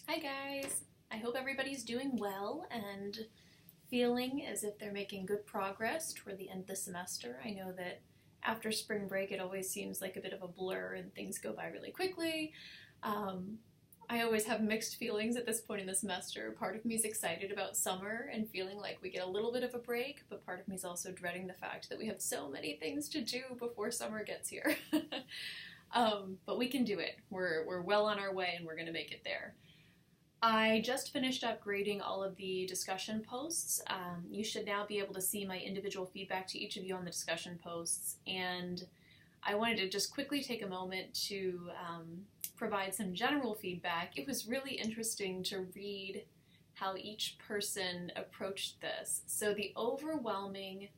Hi guys! I hope everybody's doing well and feeling as if they're making good progress toward the end of the semester. I know that after spring break it always seems like a bit of a blur and things go by really quickly. Um, I always have mixed feelings at this point in the semester. Part of me is excited about summer and feeling like we get a little bit of a break, but part of me is also dreading the fact that we have so many things to do before summer gets here. But we can do it. We're well on our way and we're going to make it there. I just finished up grading all of the discussion posts. You should now be able to see my individual feedback to each of you on the discussion posts, and I wanted to just quickly take a moment to provide some general feedback. It was really interesting to read how each person approached this. So the overwhelming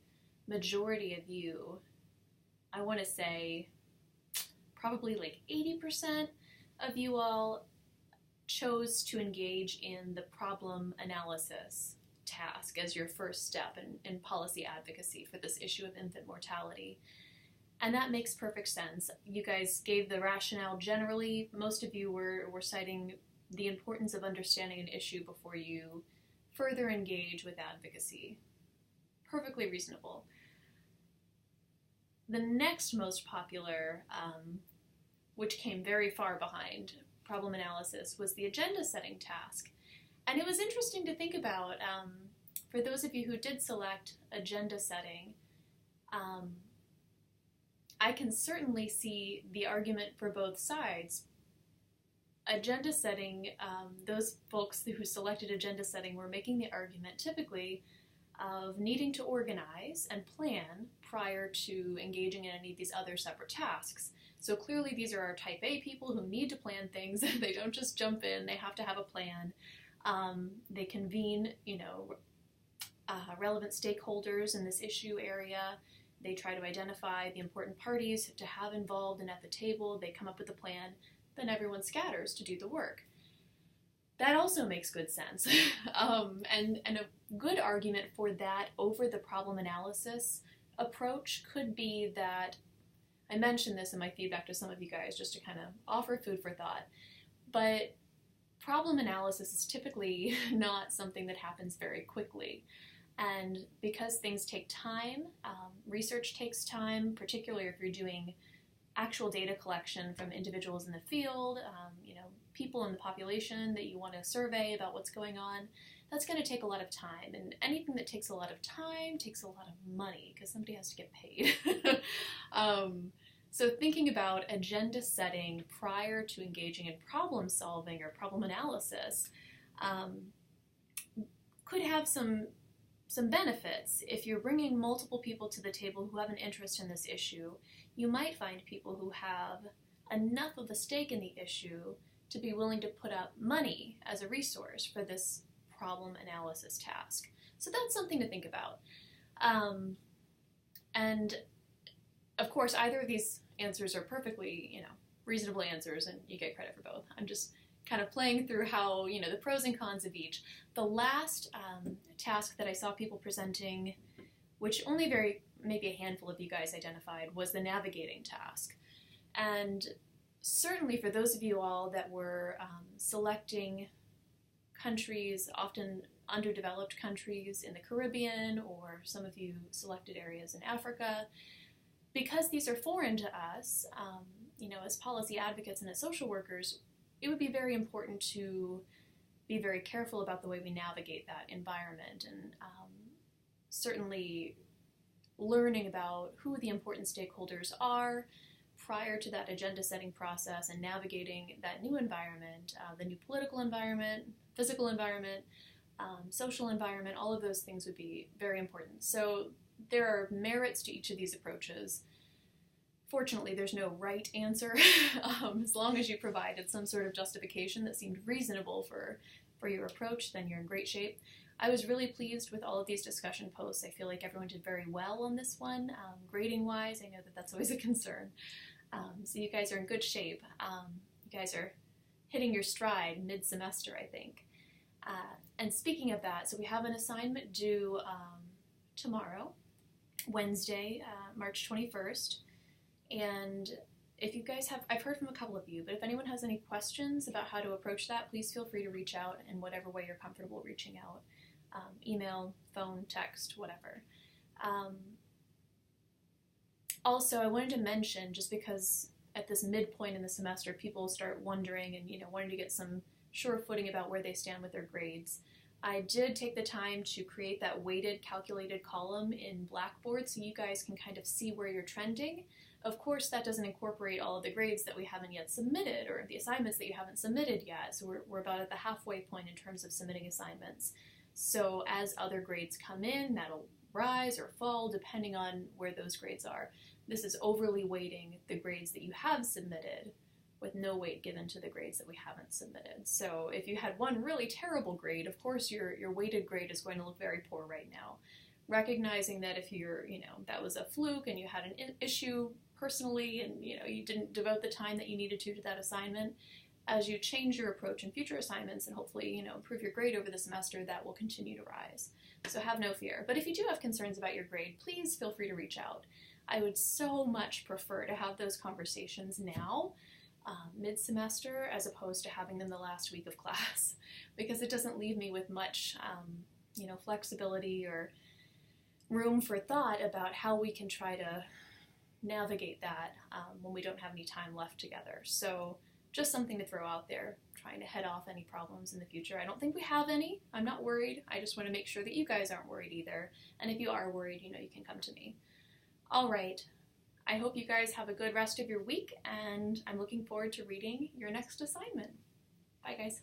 majority of you, I want to say probably like 80% of you all chose to engage in the problem analysis task as your first step in policy advocacy for this issue of infant mortality. And that makes perfect sense. You guys gave the rationale generally. Most of you were citing the importance of understanding an issue before you further engage with advocacy. Perfectly reasonable. The next most popular, which came very far behind problem analysis, was the agenda setting task. And it was interesting to think about, for those of you who did select agenda setting, I can certainly see the argument for both sides. Agenda setting, those folks who selected agenda setting were making the argument typically of needing to organize and plan prior to engaging in any of these other separate tasks. So clearly these are our type A people who need to plan things. They don't just jump in, they have to have a plan. They convene, relevant stakeholders in this issue area. They try to identify the important parties to have involved and at the table. They come up with a plan. Then everyone scatters to do the work. That also makes good sense. And a good argument for that over the problem analysis approach could be that, I mentioned this in my feedback to some of you guys just to kind of offer food for thought, but problem analysis is typically not something that happens very quickly. And because things take time, research takes time, particularly if you're doing actual data collection from individuals in the field, people in the population that you want to survey about what's going on, that's going to take a lot of time. And anything that takes a lot of time takes a lot of money because somebody has to get paid. So thinking about agenda setting prior to engaging in problem solving or problem analysis could have some benefits. If you're bringing multiple people to the table who have an interest in this issue, you might find people who have enough of a stake in the issue to be willing to put up money as a resource for this problem analysis task. So that's something to think about. And of course, either of these answers are perfectly, reasonable answers, and you get credit for both. I'm just kind of playing through how, the pros and cons of each. The last task that I saw people presenting, which only maybe a handful of you guys identified, was the navigating task. And certainly for those of you all that were selecting countries, often underdeveloped countries in the Caribbean, or some of you selected areas in Africa, because these are foreign to us, as policy advocates and as social workers, it would be very important to be very careful about the way we navigate that environment, and certainly learning about who the important stakeholders are prior to that agenda setting process and navigating that new environment, the new political environment, physical environment, social environment, all of those things would be very important. So there are merits to each of these approaches. Fortunately, there's no right answer. As long as you provided some sort of justification that seemed reasonable for your approach, then you're in great shape. I was really pleased with all of these discussion posts. I feel like everyone did very well on this one. Grading-wise, I know that that's always a concern. So you guys are in good shape. You guys are hitting your stride mid-semester, I think. And speaking of that, so we have an assignment due tomorrow, Wednesday, March 21st. And if you guys have, I've heard from a couple of you, but if anyone has any questions about how to approach that, please feel free to reach out in whatever way you're comfortable reaching out. Email, phone, text, whatever. Also, I wanted to mention, just because at this midpoint in the semester, people start wondering and, wanting to get some sure footing about where they stand with their grades. I did take the time to create that weighted calculated column in Blackboard so you guys can kind of see where you're trending. Of course, that doesn't incorporate all of the grades that we haven't yet submitted or the assignments that you haven't submitted yet. So we're about at the halfway point in terms of submitting assignments. So as other grades come in, that'll rise or fall depending on where those grades are. This is overly weighting the grades that you have submitted with no weight given to the grades that we haven't submitted. So if you had one really terrible grade, of course your weighted grade is going to look very poor right now. Recognizing that if you're, that was a fluke and you had an issue personally and, you didn't devote the time that you needed to that assignment, as you change your approach in future assignments and hopefully, improve your grade over the semester, that will continue to rise. So have no fear. But if you do have concerns about your grade, please feel free to reach out. I would so much prefer to have those conversations now, mid-semester, as opposed to having them the last week of class, because it doesn't leave me with much, flexibility or room for thought about how we can try to navigate that when we don't have any time left together. So just something to throw out there, trying to head off any problems in the future. I don't think we have any. I'm not worried. I just want to make sure that you guys aren't worried either. And if you are worried, you can come to me. All right. I hope you guys have a good rest of your week, and I'm looking forward to reading your next assignment. Bye, guys.